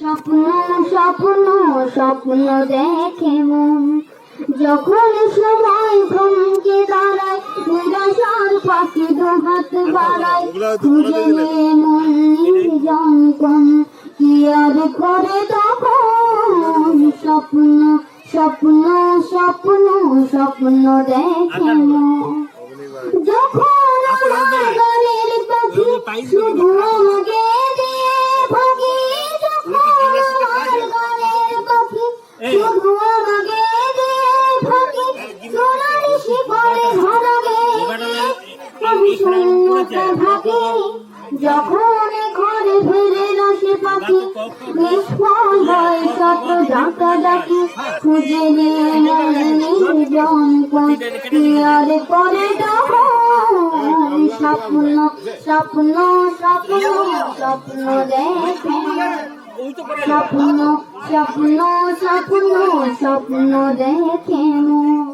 স্বপ্ন স্বপ্ন স্বপ্ন দেখে মন, যখন সময় ভ্রমকে দাঁড়ায়, নিরাশার পাখি দুহাত বাড়ায়, খুঁজে নিয়ে মন নির্জন কোন, কি আর করে তখন। স্বপ্ন স্বপ্ন স্বপ্ন স্বপ্ন দেখে মন, যখন আমার গানের পাখি শুধু আমাকে দিয়ে ভাগি, যখন আমার গানের পাখি শুধু আমাকে দিয়ে ভাগি, সোনালি শিকড়ে ধরা গে আমি শূন্যতা ভাগি, যখন ঘরে ফিরে আসে পাখি, নিষ্ফল হয় শত ডাকা ডাকি, খুঁজে নিয়ে মন নির্জন কোন, কি আর করে তখন। স্বপ্ন স্বপ্ন স্বপ্ন স্বপ্ন দেখে, স্বপ্ন স্বপ্ন স্বপ্ন স্বপ্ন দেখে মন।